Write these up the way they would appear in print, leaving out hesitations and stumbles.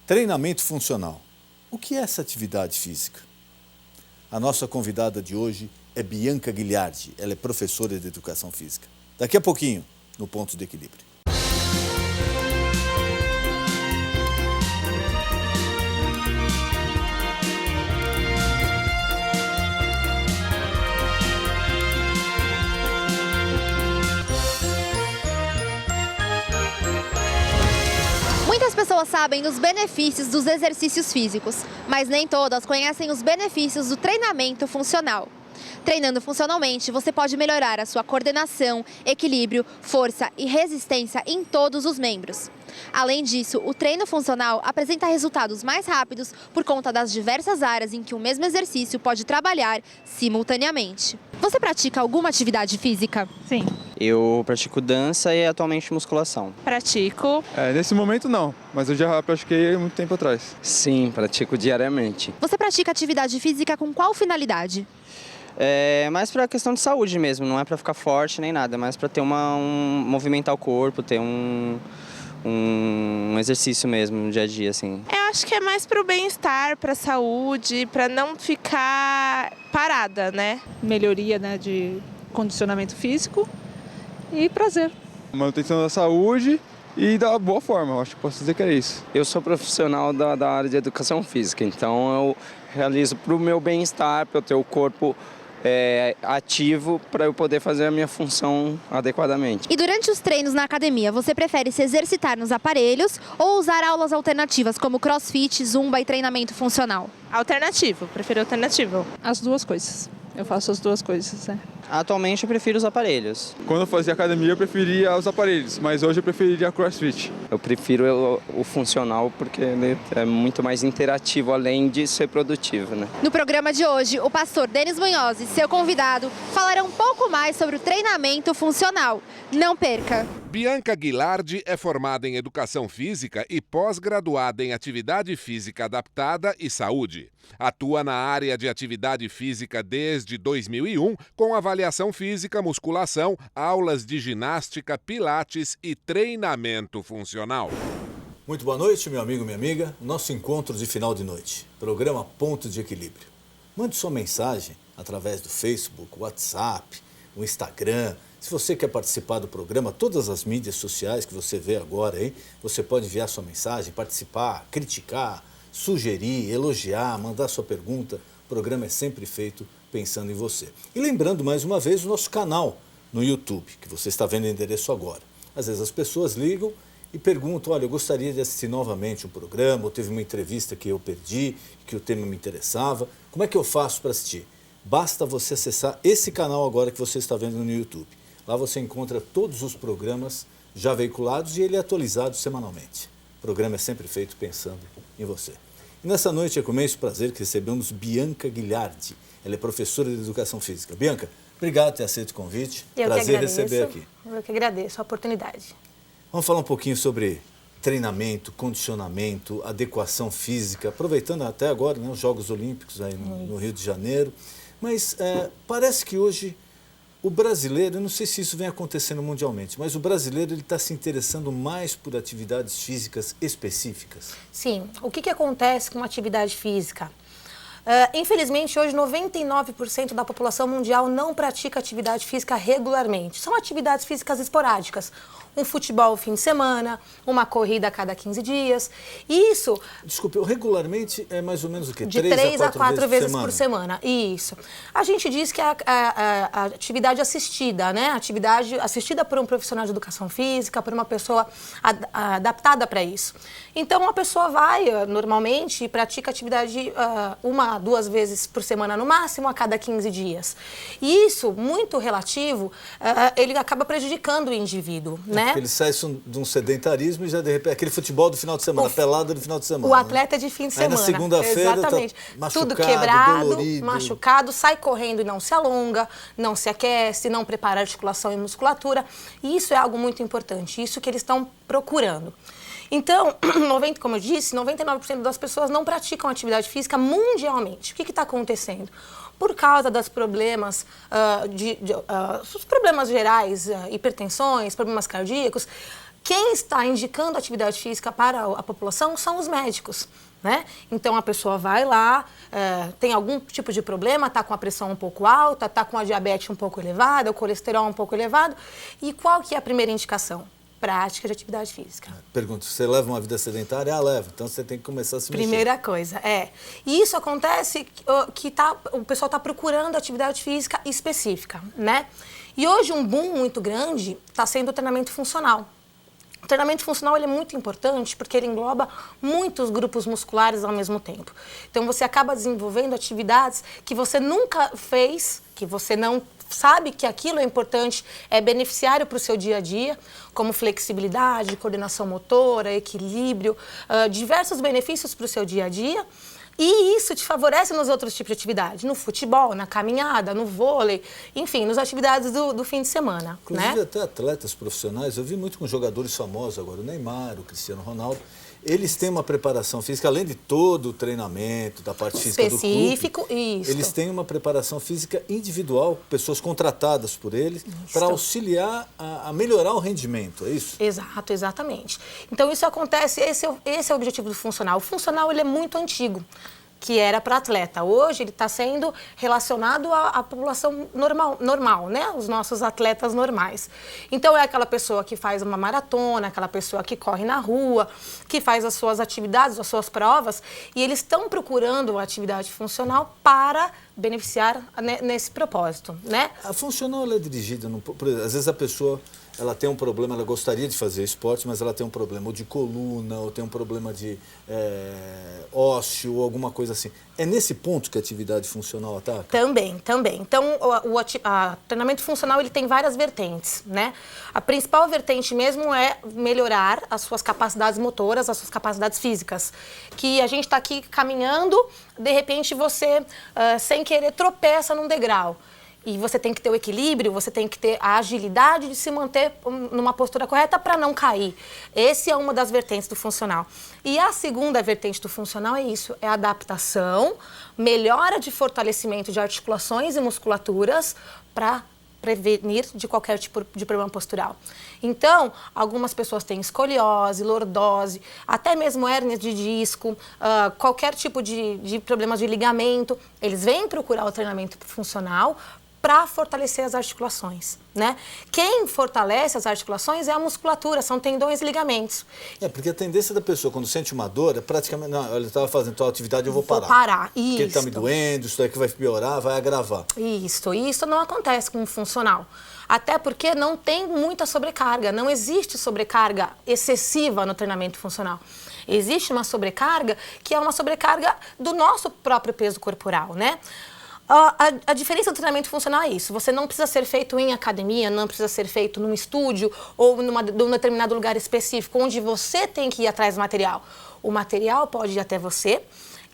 Treinamento funcional. O que é essa atividade física? A nossa convidada de hoje é Bianca Guilhardi. Ela é professora de Educação Física. Daqui a pouquinho, no Ponto de Equilíbrio. Muitas pessoas sabem dos benefícios dos exercícios físicos, mas nem todas conhecem os benefícios do treinamento funcional. Treinando funcionalmente, você pode melhorar a sua coordenação, equilíbrio, força e resistência em todos os membros. Além disso, o treino funcional apresenta resultados mais rápidos por conta das diversas áreas em que o mesmo exercício pode trabalhar simultaneamente. Você pratica alguma atividade física? Sim. Eu pratico dança e atualmente musculação. Pratico. Nesse momento não, mas eu já pratiquei há muito tempo atrás. Sim, pratico diariamente. Você pratica atividade física com qual finalidade? É mais para questão de saúde mesmo, não é para ficar forte nem nada, mas para ter movimentar o corpo, ter um exercício mesmo no dia a dia, assim. Eu acho que é mais para o bem-estar, para a saúde, para não ficar parada, né? Melhoria, né, de condicionamento físico e prazer. Manutenção da saúde e da boa forma, eu acho que posso dizer que é isso. Eu sou profissional da área de educação física, então eu realizo para o meu bem-estar, para eu ter o corpo ativo, para eu poder fazer a minha função adequadamente. E durante os treinos na academia, você prefere se exercitar nos aparelhos ou usar aulas alternativas como crossfit, zumba e treinamento funcional? Alternativo, prefiro alternativo. As duas coisas. Eu faço as duas coisas, né? Atualmente eu prefiro os aparelhos. Quando eu fazia academia eu preferia os aparelhos, mas hoje eu preferiria crossfit. Eu prefiro o funcional porque ele é muito mais interativo, além de ser produtivo, né? No programa de hoje, o pastor Denis Munhoz e seu convidado falarão um pouco mais sobre o treinamento funcional. Não perca! Bianca Guilhardi é formada em Educação Física e pós-graduada em Atividade Física Adaptada e Saúde. Atua na área de atividade física desde 2001, com avaliação física, musculação, aulas de ginástica, pilates e treinamento funcional. Muito boa noite, meu amigo, minha amiga. Nosso encontro de final de noite. Programa Ponto de Equilíbrio. Mande sua mensagem através do Facebook, WhatsApp, o Instagram. Se você quer participar do programa, todas as mídias sociais que você vê agora, hein? Você pode enviar sua mensagem, participar, criticar, sugerir, elogiar, mandar sua pergunta. O programa é sempre feito pensando em você. E lembrando mais uma vez o nosso canal no YouTube, que você está vendo o endereço agora. Às vezes as pessoas ligam e perguntam, olha, eu gostaria de assistir novamente um programa, ou teve uma entrevista que eu perdi, que o tema me interessava. Como é que eu faço para assistir? Basta você acessar esse canal agora que você está vendo no YouTube. Lá você encontra todos os programas já veiculados e ele é atualizado semanalmente. O programa é sempre feito pensando em você. E nessa noite é com imenso prazer que recebemos Bianca Guilhardi. Ela é professora de Educação Física. Bianca, obrigado por ter aceito o convite. Prazer receber aqui. Eu que agradeço a oportunidade. Vamos falar um pouquinho sobre treinamento, condicionamento, adequação física, aproveitando até agora, né, os Jogos Olímpicos aí no Rio de Janeiro. Mas parece que hoje o brasileiro, eu não sei se isso vem acontecendo mundialmente, mas o brasileiro está se interessando mais por atividades físicas específicas. Sim, o que acontece com a atividade física? Infelizmente, hoje 99% da população mundial não pratica atividade física regularmente. São atividades físicas esporádicas. Um futebol no fim de semana, uma corrida a cada 15 dias. Isso... Desculpe, regularmente é mais ou menos o quê? De 3 a 4 vezes por semana. Isso. A gente diz que a atividade assistida, né? Atividade assistida por um profissional de educação física, por uma pessoa adaptada para isso. Então, a pessoa vai, normalmente, e pratica atividade 1 a 2 vezes por semana no máximo, a cada 15 dias. E isso, muito relativo, ele acaba prejudicando o indivíduo, né? Ele sai de um sedentarismo e já de repente, aquele futebol do final de semana, pelada do final de semana. O atleta é de fim de semana. Aí na segunda-feira, exatamente. Tá tudo quebrado, dolorido. machucado, sai correndo e não se alonga, não se aquece, não prepara articulação e musculatura. E isso é algo muito importante, isso que eles estão procurando. Então, como eu disse, 99% das pessoas não praticam atividade física mundialmente. O que está acontecendo? Por causa dos problemas, os problemas gerais, hipertensões, problemas cardíacos, Quem está indicando atividade física para a população são os médicos, né? Então a pessoa vai lá, tem algum tipo de problema, está com a pressão um pouco alta, está com a diabetes um pouco elevada, o colesterol um pouco elevado. E qual que é a primeira indicação? Prática de atividade física. Pergunta, você leva uma vida sedentária? Ah, leva. Então você tem que começar a se mexer. Primeira coisa, E isso acontece que o pessoal está procurando atividade física específica, né? E hoje um boom muito grande está sendo o treinamento funcional. O treinamento funcional ele é muito importante porque ele engloba muitos grupos musculares ao mesmo tempo. Então você acaba desenvolvendo atividades que você nunca fez, que você não sabe que aquilo é importante, é beneficiário para o seu dia a dia, como flexibilidade, coordenação motora, equilíbrio, diversos benefícios para o seu dia a dia. E isso te favorece nos outros tipos de atividade, no futebol, na caminhada, no vôlei, enfim, nas atividades do fim de semana. Inclusive, né? Até atletas profissionais, eu vi muito com jogadores famosos agora, o Neymar, o Cristiano Ronaldo, eles têm uma preparação física, além de todo o treinamento, da parte física específico, do clube, isso. eles têm uma preparação física individual, pessoas contratadas por eles, para auxiliar a melhorar o rendimento, é isso? Exato, exatamente. Então isso acontece, esse é o objetivo do funcional. O funcional ele é muito antigo, que era para atleta. Hoje ele está sendo relacionado à população normal, né? Os nossos atletas normais. Então é aquela pessoa que faz uma maratona, aquela pessoa que corre na rua, que faz as suas atividades, as suas provas, e eles estão procurando a atividade funcional para beneficiar nesse propósito, né? A funcional ela é dirigida, às vezes a pessoa ela tem um problema, ela gostaria de fazer esporte, mas ela tem um problema ou de coluna, ou tem um problema de ósseo, ou alguma coisa assim. É nesse ponto que a atividade funcional ataca? Também. Então, o treinamento funcional ele tem várias vertentes, né? A principal vertente mesmo é melhorar as suas capacidades motoras, as suas capacidades físicas. Que a gente está aqui caminhando, de repente você, sem querer, tropeça num degrau. E você tem que ter o equilíbrio, você tem que ter a agilidade de se manter numa postura correta para não cair. Essa é uma das vertentes do funcional. E a segunda vertente do funcional é isso, é a adaptação, melhora de fortalecimento de articulações e musculaturas para prevenir de qualquer tipo de problema postural. Então, algumas pessoas têm escoliose, lordose, até mesmo hérnia de disco, qualquer tipo de problemas de ligamento. Eles vêm procurar o treinamento funcional para fortalecer as articulações, né? Quem fortalece as articulações é a musculatura, são tendões e ligamentos. Porque a tendência da pessoa, quando sente uma dor, é praticamente, não, ele estava fazendo tal atividade, eu vou parar. Vou parar, isso. Porque está me doendo, isso daqui vai piorar, vai agravar. Isso não acontece com o funcional. Até porque não tem muita sobrecarga, não existe sobrecarga excessiva no treinamento funcional. Existe uma sobrecarga que é uma sobrecarga do nosso próprio peso corporal, né? A diferença do treinamento funcional é isso. Você não precisa ser feito em academia, não precisa ser feito num estúdio ou num determinado lugar específico, onde você tem que ir atrás do material. O material pode ir até você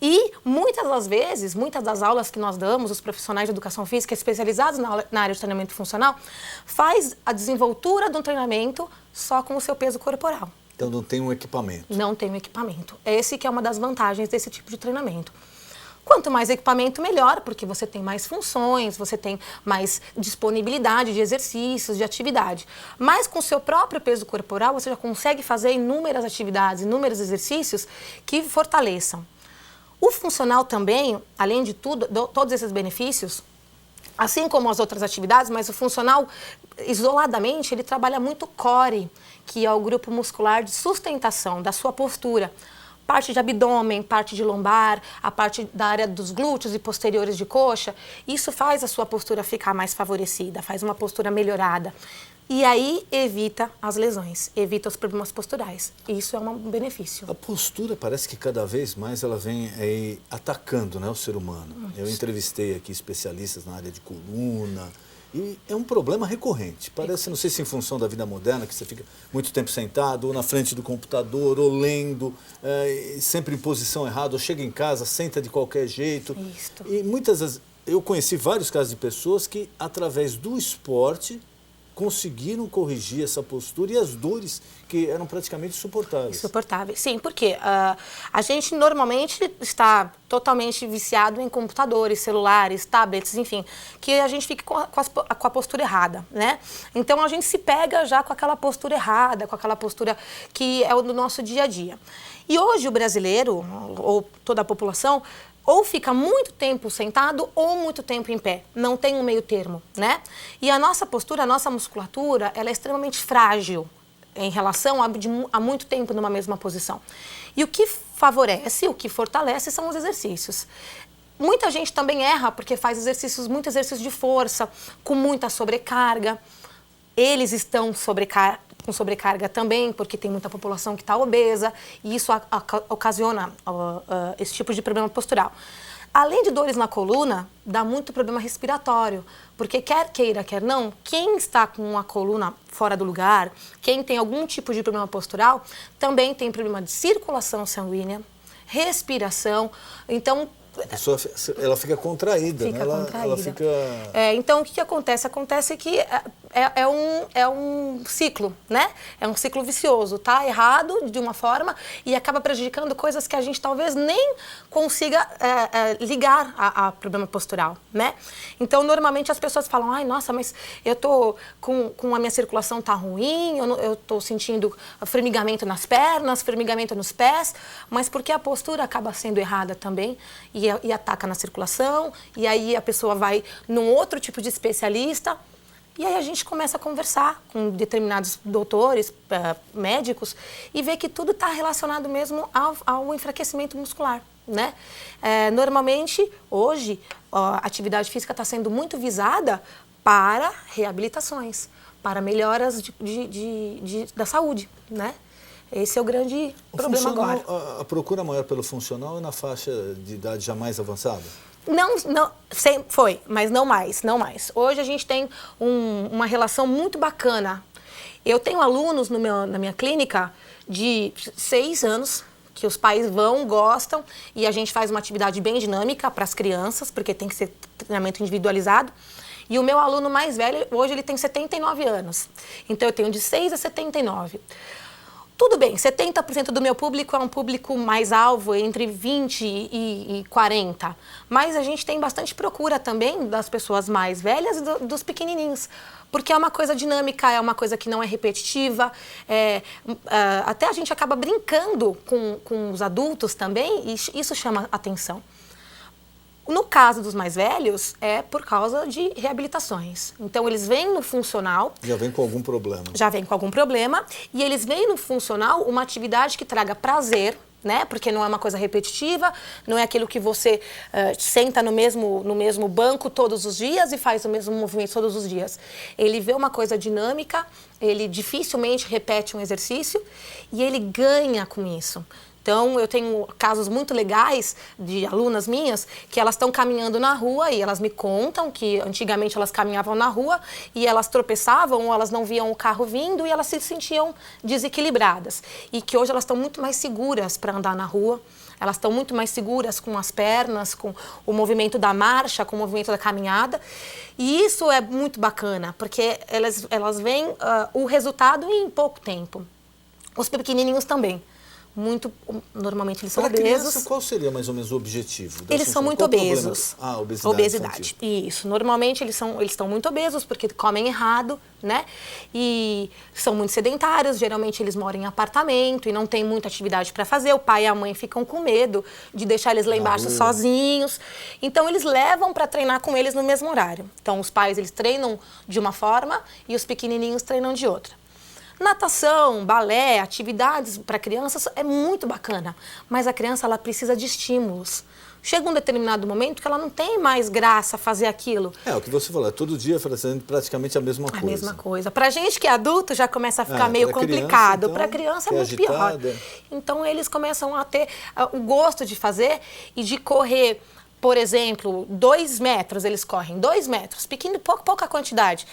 e muitas das vezes, muitas das aulas que nós damos, os profissionais de educação física especializados na área de treinamento funcional, faz a desenvoltura de um treinamento só com o seu peso corporal. Então não tem um equipamento. Não tem um equipamento. Esse que é uma das vantagens desse tipo de treinamento. Quanto mais equipamento, melhor, porque você tem mais funções, você tem mais disponibilidade de exercícios, de atividade. Mas com o seu próprio peso corporal, você já consegue fazer inúmeras atividades, inúmeros exercícios que fortaleçam. O funcional também, além de tudo, todos esses benefícios, assim como as outras atividades, mas o funcional, isoladamente, ele trabalha muito core, que é o grupo muscular de sustentação da sua postura. Parte de abdômen, parte de lombar, a parte da área dos glúteos e posteriores de coxa, isso faz a sua postura ficar mais favorecida, faz uma postura melhorada. E aí evita as lesões, evita os problemas posturais. Isso é um benefício. A postura parece que cada vez mais ela vem aí atacando, né, o ser humano. Eu entrevistei aqui especialistas na área de coluna. E é um problema recorrente. Parece, não sei se em função da vida moderna, que você fica muito tempo sentado, ou na frente do computador, ou lendo, sempre em posição errada, ou chega em casa, senta de qualquer jeito. Isso. E muitas vezes, eu conheci vários casos de pessoas que, através do esporte, conseguiram corrigir essa postura e as dores que eram praticamente insuportáveis. Insuportáveis, sim, porque a gente normalmente está totalmente viciado em computadores, celulares, tablets, enfim, que a gente fica com a postura errada, né? Então a gente se pega já com aquela postura errada, com aquela postura que é o do nosso dia a dia. E hoje o brasileiro, ou toda a população, ou fica muito tempo sentado ou muito tempo em pé. Não tem um meio termo, né? E a nossa postura, a nossa musculatura, ela é extremamente frágil em relação a muito tempo numa mesma posição. E o que favorece, o que fortalece são os exercícios. Muita gente também erra porque faz muito exercício de força, com muita sobrecarga. Eles estão com sobrecarga também, porque tem muita população que está obesa, e isso ocasiona esse tipo de problema postural. Além de dores na coluna, dá muito problema respiratório, porque quer queira, quer não, quem está com a coluna fora do lugar, quem tem algum tipo de problema postural, também tem problema de circulação sanguínea, respiração, então... A pessoa, ela fica contraída, fica né? Contraída. Ela fica... Então, o que acontece? Acontece que é um ciclo, né? É um ciclo vicioso, tá? Errado de uma forma e acaba prejudicando coisas que a gente talvez nem consiga ligar a problema postural, né? Então, normalmente as pessoas falam, ai, nossa, mas eu tô com a minha circulação tá ruim, eu tô sentindo formigamento nas pernas, formigamento nos pés, mas porque a postura acaba sendo errada também e ataca na circulação, e aí a pessoa vai num outro tipo de especialista, e aí a gente começa a conversar com determinados doutores, médicos, e vê que tudo está relacionado mesmo ao enfraquecimento muscular, né? Normalmente, hoje, a atividade física está sendo muito visada para reabilitações, para melhoras da saúde, né? Esse é o grande problema agora. A procura maior pelo funcional é na faixa de idade já mais avançada? Não, sempre foi, mas não mais. Hoje a gente tem uma relação muito bacana. Eu tenho alunos na minha clínica de 6 anos, que os pais gostam, e a gente faz uma atividade bem dinâmica para as crianças, porque tem que ser treinamento individualizado. E o meu aluno mais velho, hoje ele tem 79 anos. Então eu tenho de 6 a 79. Tudo bem, 70% do meu público é um público mais alvo, entre 20 e 40. Mas a gente tem bastante procura também das pessoas mais velhas e dos pequenininhos. Porque é uma coisa dinâmica, é uma coisa que não é repetitiva. Até a gente acaba brincando com os adultos também e isso chama atenção. No caso dos mais velhos, é por causa de reabilitações. Então, eles vêm no funcional... Já vem com algum problema. Já vem com algum problema. E eles vêm no funcional uma atividade que traga prazer, né? Porque não é uma coisa repetitiva, não é aquilo que você senta no mesmo banco todos os dias e faz o mesmo movimento todos os dias. Ele vê uma coisa dinâmica, ele dificilmente repete um exercício e ele ganha com isso. Então, eu tenho casos muito legais de alunas minhas que elas estão caminhando na rua e elas me contam que antigamente elas caminhavam na rua e elas tropeçavam ou elas não viam o carro vindo e elas se sentiam desequilibradas. E que hoje elas estão muito mais seguras para andar na rua, elas estão muito mais seguras com as pernas, com o movimento da marcha, com o movimento da caminhada. E isso é muito bacana, porque elas veem o resultado em pouco tempo. Os pequenininhos também. Normalmente eles são obesos. Criança, qual seria mais ou menos o objetivo? Eles são muito obesos. Obesidade. Isso. Normalmente eles estão muito obesos porque comem errado, né? E são muito sedentários. Geralmente eles moram em apartamento e não tem muita atividade para fazer. O pai e a mãe ficam com medo de deixar eles lá embaixo sozinhos. Então eles levam para treinar com eles no mesmo horário. Então os pais eles treinam de uma forma e os pequenininhos treinam de outra. Natação, balé, atividades para crianças é muito bacana, mas a criança ela precisa de estímulos. Chega um determinado momento que ela não tem mais graça fazer aquilo. O que você falou, todo dia fazendo praticamente a mesma coisa. A mesma coisa. Pra gente que é adulto já começa a ficar meio complicado. Para criança é muito pior. Então eles começam a ter o gosto de fazer e de correr. Por exemplo, 2 metros, eles correm 2 metros, pouca quantidade.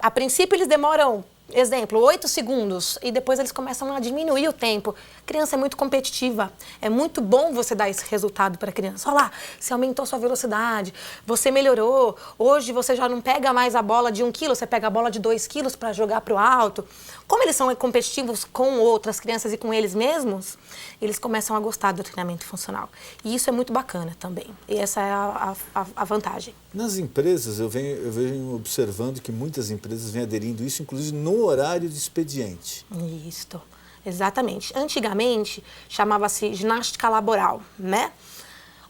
A princípio eles demoram exemplo, 8 segundos, e depois eles começam a diminuir o tempo. A criança é muito competitiva, é muito bom você dar esse resultado para a criança. Olha lá, você aumentou sua velocidade, você melhorou, hoje você já não pega mais a bola de 1 quilo, você pega a bola de 2 quilos para jogar para o alto. Como eles são competitivos com outras crianças e com eles mesmos, eles começam a gostar do treinamento funcional. E isso é muito bacana também, e essa é a vantagem. Nas empresas, eu venho observando que muitas empresas vêm aderindo isso, inclusive no horário de expediente. Isso, exatamente. Antigamente, chamava-se ginástica laboral, né?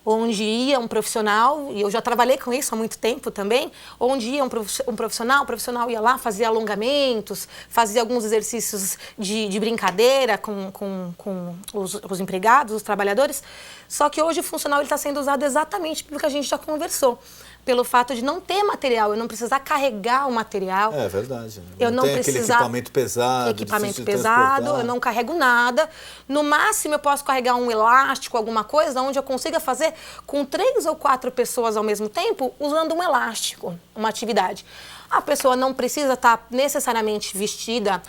Onde ia um profissional, e eu já trabalhei com isso há muito tempo também, onde ia um profissional, o profissional ia lá, fazia alongamentos, fazia alguns exercícios de brincadeira com os empregados, os trabalhadores. Só que hoje o funcional está sendo usado exatamente pelo que a gente já conversou. Pelo fato de não ter material, eu não precisar carregar o material. É verdade. Eu não tem precisar aquele equipamento pesado. Equipamento pesado, eu não carrego nada. No máximo eu posso carregar um elástico, alguma coisa, onde eu consiga fazer com 3 ou 4 pessoas ao mesmo tempo, usando um elástico, uma atividade. A pessoa não precisa estar necessariamente vestida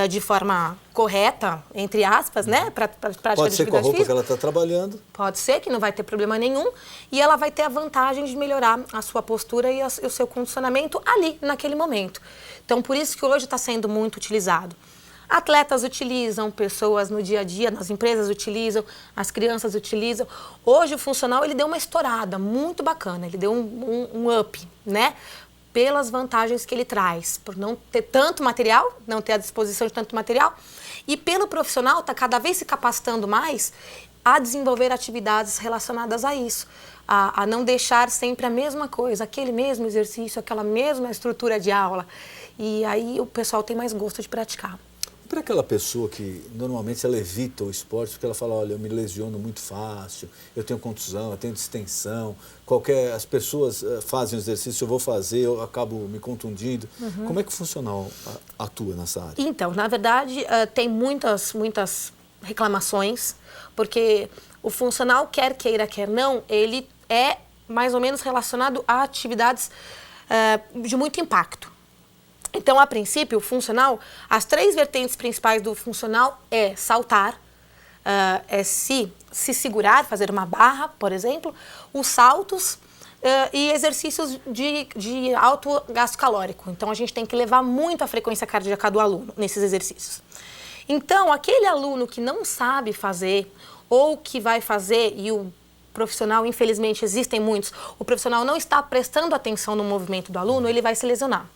de forma correta, entre aspas, né? Para prática Pode de ser com a atividade roupa física. que ela está trabalhando. Pode ser, que não vai ter problema nenhum. E ela vai ter a vantagem de melhorar a sua postura e o seu condicionamento ali, naquele momento. Então, por isso que hoje está sendo muito utilizado. Atletas utilizam, pessoas no dia a dia, nas empresas utilizam, as crianças utilizam. Hoje o funcional, ele deu uma estourada muito bacana, ele deu um up, né? Pelas vantagens que ele traz, por não ter tanto material, não ter a disposição de tanto material, e pelo profissional está cada vez se capacitando mais a desenvolver atividades relacionadas a isso, a não deixar sempre a mesma coisa, aquele mesmo exercício, aquela mesma estrutura de aula, e aí o pessoal tem mais gosto de praticar. Para aquela pessoa que normalmente ela evita o esporte, porque ela fala, olha, eu me lesiono muito fácil, eu tenho contusão, eu tenho distensão, as pessoas fazem o exercício, eu vou fazer, eu acabo me contundindo. Como é que o funcional atua nessa área? Então, na verdade, tem muitas reclamações, porque o funcional, quer queira, quer não, ele é mais ou menos relacionado a atividades de muito impacto. Então, a princípio, o funcional, as 3 vertentes principais do funcional é saltar, é se segurar, fazer uma barra, por exemplo, os saltos e exercícios de alto gasto calórico. Então, a gente tem que levar muito a frequência cardíaca do aluno nesses exercícios. Então, aquele aluno que não sabe fazer ou que vai fazer e o profissional, infelizmente, existem muitos, o profissional não está prestando atenção no movimento do aluno, ele vai se lesionar.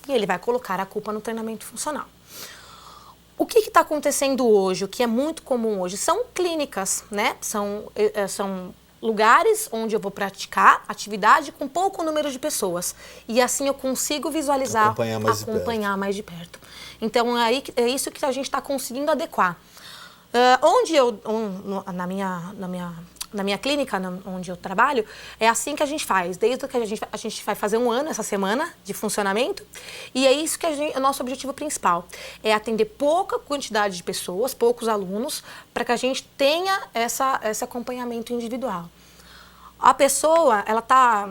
E ele vai colocar a culpa no treinamento funcional. O que está acontecendo hoje, o que é muito comum hoje, são clínicas, né? São lugares onde eu vou praticar atividade com pouco número de pessoas. E assim eu consigo visualizar, acompanhar mais de perto. Então, é isso que a gente está conseguindo adequar. Na minha clínica, onde eu trabalho, é assim que a gente faz. Desde que a gente vai fazer 1 ano essa semana de funcionamento. E é isso que é o nosso objetivo principal. É atender pouca quantidade de pessoas, poucos alunos, para que a gente tenha esse acompanhamento individual. A pessoa, ela está...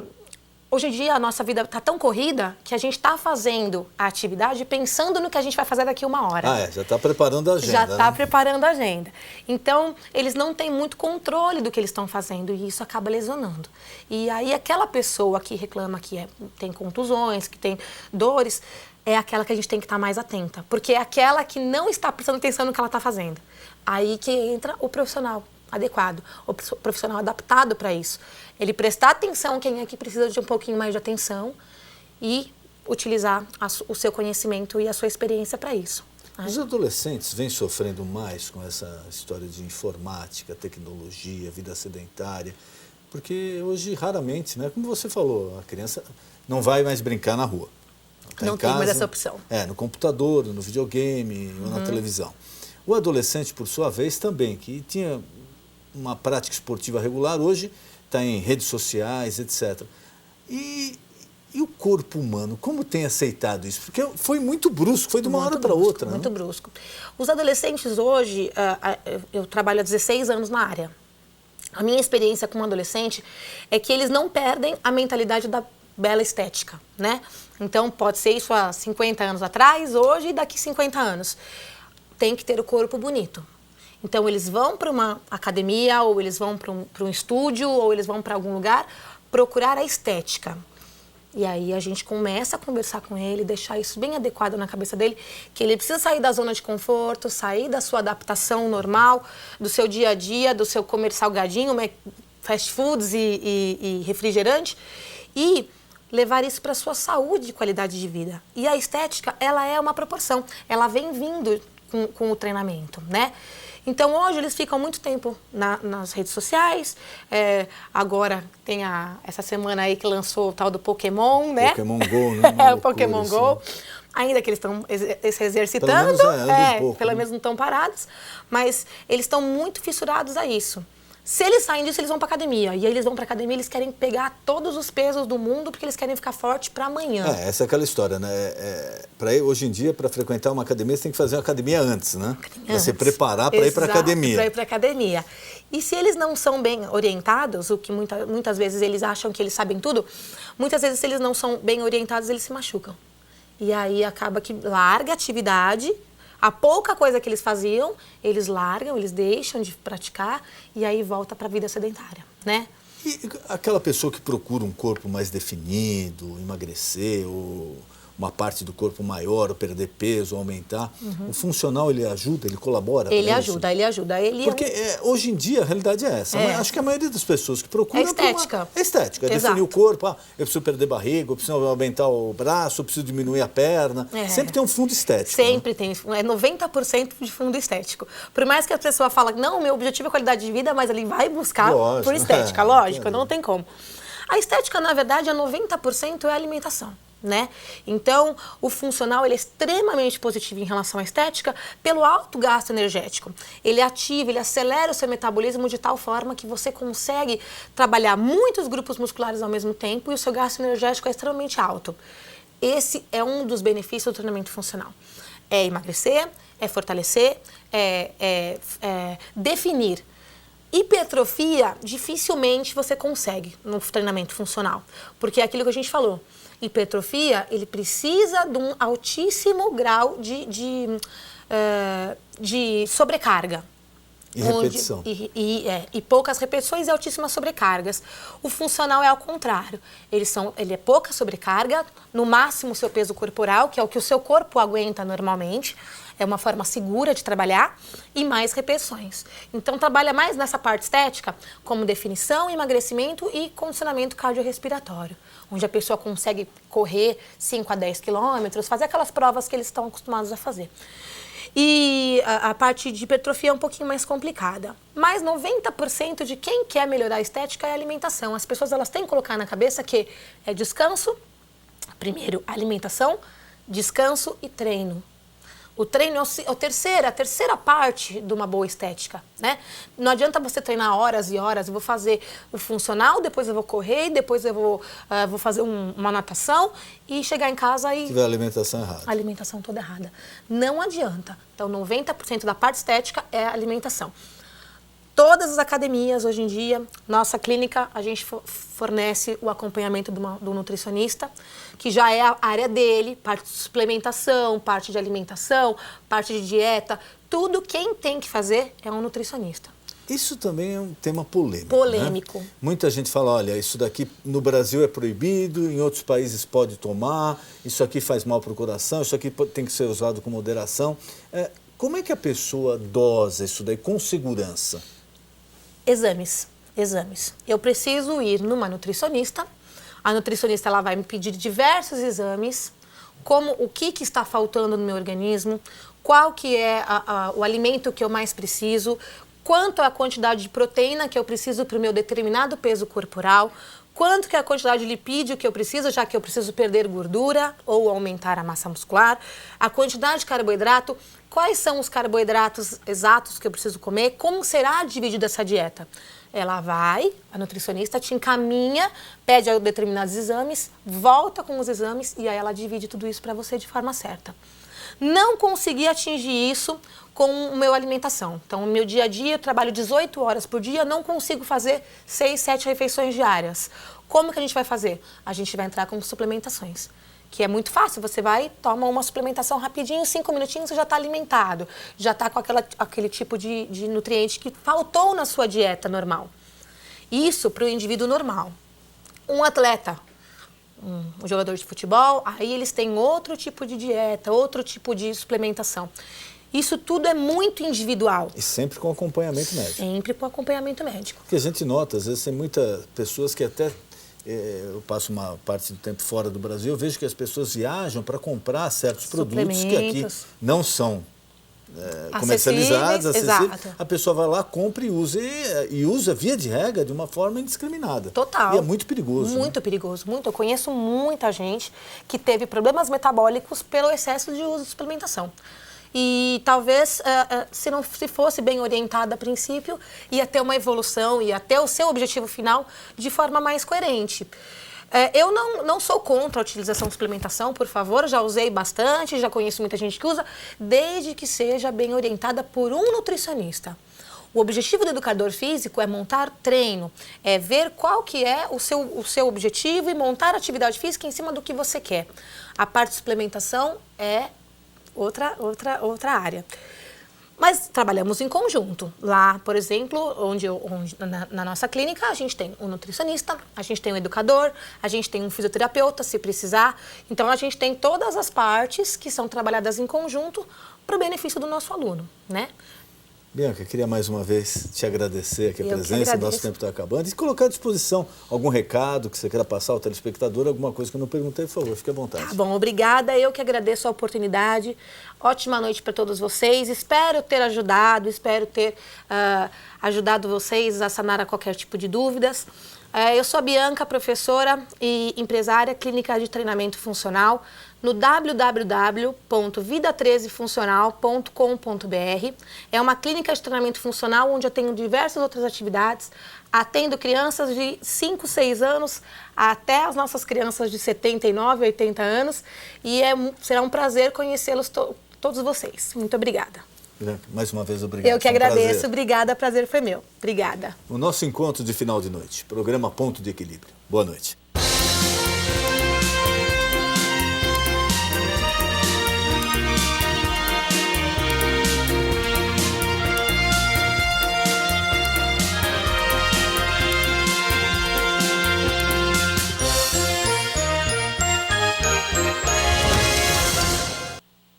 Hoje em dia, a nossa vida está tão corrida que a gente está fazendo a atividade pensando no que a gente vai fazer daqui 1 hora. Já está preparando a agenda. Já está preparando a agenda. Então, eles não têm muito controle do que eles estão fazendo e isso acaba lesionando. E aí, aquela pessoa que reclama que tem contusões, que tem dores, é aquela que a gente tem que estar mais atenta. Porque é aquela que não está prestando atenção no que ela está fazendo. Aí que entra o profissional adequado, o profissional adaptado para isso. Ele prestar atenção quem é que precisa de um pouquinho mais de atenção e utilizar o seu conhecimento e a sua experiência para isso. Os adolescentes vêm sofrendo mais com essa história de informática, tecnologia, vida sedentária, porque hoje raramente, né, como você falou, a criança não vai mais brincar na rua. Não tem mais essa opção. No computador, no videogame ou na televisão. O adolescente, por sua vez, também, que tinha uma prática esportiva regular, hoje está em redes sociais, etc. E o corpo humano, como tem aceitado isso? Porque foi muito brusco, foi de uma hora para outra. Muito brusco. Os adolescentes hoje, eu trabalho há 16 anos na área. A minha experiência com um adolescente é que eles não perdem a mentalidade bela estética, né? Então, pode ser isso há 50 anos atrás, hoje e daqui 50 anos. Tem que ter o corpo bonito. Então, eles vão para uma academia, ou eles vão para um estúdio, ou eles vão para algum lugar procurar a estética. E aí a gente começa a conversar com ele, deixar isso bem adequado na cabeça dele, que ele precisa sair da zona de conforto, sair da sua adaptação normal, do seu dia a dia, do seu comer salgadinho, fast foods e refrigerante, e levar isso para a sua saúde e qualidade de vida. E a estética, ela é uma proporção, ela vem vindo com o treinamento, né? Então, hoje, eles ficam muito tempo nas redes sociais. Agora, tem essa semana aí que lançou o tal do Pokémon, né? Pokémon Go, né? O Pokémon Go. Ainda que eles estão se exercitando. Pelo menos não estão parados. Mas eles estão muito fissurados a isso. Se eles saem disso, eles vão para academia. E aí eles vão para academia, eles querem pegar todos os pesos do mundo, porque eles querem ficar forte para amanhã. Essa é aquela história, né? Hoje em dia, para frequentar uma academia, você tem que fazer uma academia antes, né? Para se preparar para ir para a academia. Para ir para a academia. E se eles não são bem orientados, o que muitas vezes eles acham que eles sabem tudo, muitas vezes, se eles não são bem orientados, eles se machucam. E aí acaba que larga a atividade. A pouca coisa que eles faziam, eles largam, eles deixam de praticar e aí volta para a vida sedentária, né? E aquela pessoa que procura um corpo mais definido, emagrecer, ou uma parte do corpo maior, ou perder peso, ou aumentar, o funcional, ele ajuda, ele colabora? Ele ajuda. Porque hoje em dia a realidade é essa. Acho que a maioria das pessoas que procuram... É estética. É estética, é definir o corpo. Eu preciso perder barriga, eu preciso aumentar o braço, eu preciso diminuir a perna. Sempre tem um fundo estético. Sempre tem. É 90% de fundo estético. Por mais que a pessoa fala, não, meu objetivo é qualidade de vida, mas ele vai buscar por estética. Lógico, não tem como. A estética, na verdade, 90% é a alimentação. Né? Então, o funcional ele é extremamente positivo em relação à estética pelo alto gasto energético. Ele ativa, ele acelera o seu metabolismo de tal forma que você consegue trabalhar muitos grupos musculares ao mesmo tempo e o seu gasto energético é extremamente alto. Esse é um dos benefícios do treinamento funcional. É emagrecer, é fortalecer, é definir. Hipertrofia, dificilmente você consegue no treinamento funcional, porque é aquilo que a gente falou. Hipertrofia, ele precisa de um altíssimo grau de sobrecarga. E repetição. E poucas repetições e altíssimas sobrecargas. O funcional é ao contrário. Ele é pouca sobrecarga, no máximo o seu peso corporal, que é o que o seu corpo aguenta normalmente. É uma forma segura de trabalhar e mais repetições. Então, trabalha mais nessa parte estética, como definição, emagrecimento e condicionamento cardiorrespiratório, onde a pessoa consegue correr 5 a 10 quilômetros, fazer aquelas provas que eles estão acostumados a fazer. E a parte de hipertrofia é um pouquinho mais complicada. Mas 90% de quem quer melhorar a estética é a alimentação. As pessoas elas têm que colocar na cabeça que é descanso, primeiro alimentação, descanso e treino. O treino é a terceira parte de uma boa estética, né? Não adianta você treinar horas e horas, eu vou fazer o funcional, depois eu vou correr, depois eu vou fazer uma natação e chegar em casa e... tiver a alimentação errada. A alimentação toda errada. Não adianta. Então, 90% da parte estética é a alimentação. Todas as academias, hoje em dia, nossa clínica, a gente fornece o acompanhamento do nutricionista, que já é a área dele, parte de suplementação, parte de alimentação, parte de dieta, tudo quem tem que fazer é um nutricionista. Isso também é um tema polêmico. Polêmico. Né? Muita gente fala, olha, isso daqui no Brasil é proibido, em outros países pode tomar, isso aqui faz mal para o coração, isso aqui tem que ser usado com moderação. Como é que a pessoa dosa isso daí com segurança? Exames. Eu preciso ir numa nutricionista. A nutricionista ela vai me pedir diversos exames, como o que está faltando no meu organismo, qual que é o alimento que eu mais preciso, quanto é a quantidade de proteína que eu preciso para o meu determinado peso corporal, quanto que é a quantidade de lipídio que eu preciso, já que eu preciso perder gordura ou aumentar a massa muscular, a quantidade de carboidrato, quais são os carboidratos exatos que eu preciso comer, como será dividida essa dieta. Ela vai, a nutricionista te encaminha, pede determinados exames, volta com os exames e aí ela divide tudo isso para você de forma certa. Não consegui atingir isso com a minha alimentação. Então, no meu dia a dia, eu trabalho 18 horas por dia, não consigo fazer 6, 7 refeições diárias. Como que a gente vai fazer? A gente vai entrar com suplementações. Que é muito fácil, você vai, toma uma suplementação rapidinho, 5 minutinhos você já está alimentado, já está com aquele tipo de nutriente que faltou na sua dieta normal. Isso para o indivíduo normal. Um atleta, um jogador de futebol, aí eles têm outro tipo de dieta, outro tipo de suplementação. Isso tudo é muito individual. E sempre com acompanhamento médico. Sempre com acompanhamento médico. Porque a gente nota, às vezes tem muitas pessoas que até... Eu passo uma parte do tempo fora do Brasil, eu vejo que as pessoas viajam para comprar certos produtos que aqui não são comercializados, acessíveis. Exato. A pessoa vai lá, compra e usa via de regra de uma forma indiscriminada. Total. E é muito perigoso. Muito né? perigoso, muito. Eu conheço muita gente que teve problemas metabólicos pelo excesso de uso de suplementação. E talvez, se fosse bem orientada a princípio, ia ter uma evolução, ia ter o seu objetivo final de forma mais coerente. Eu não sou contra a utilização de suplementação, por favor, já usei bastante, já conheço muita gente que usa, desde que seja bem orientada por um nutricionista. O objetivo do educador físico é montar treino, é ver qual que é o seu objetivo e montar atividade física em cima do que você quer. A parte de suplementação é outra área. Mas trabalhamos em conjunto. Lá, por exemplo, na nossa clínica, a gente tem um nutricionista, a gente tem um educador, a gente tem um fisioterapeuta, se precisar. Então, a gente tem todas as partes que são trabalhadas em conjunto para o benefício do nosso aluno, né? Bianca, queria mais uma vez te agradecer aqui a presença, nosso tempo está acabando, e colocar à disposição algum recado que você queira passar ao telespectador, alguma coisa que eu não perguntei, por favor, fique à vontade. Tá bom, obrigada, eu que agradeço a oportunidade, ótima noite para todos vocês, espero ter ajudado, ajudado vocês a sanar a qualquer tipo de dúvidas. Eu sou a Bianca, professora e empresária clínica de treinamento funcional no www.vida13funcional.com.br. É uma clínica de treinamento funcional onde eu tenho diversas outras atividades. Atendo crianças de 5, 6 anos até as nossas crianças de 79, 80 anos. E será um prazer conhecê-los todos vocês. Muito obrigada. Mais uma vez, obrigado. Eu que agradeço. Obrigada, prazer foi meu. Obrigada. O nosso encontro de final de noite, programa Ponto de Equilíbrio. Boa noite.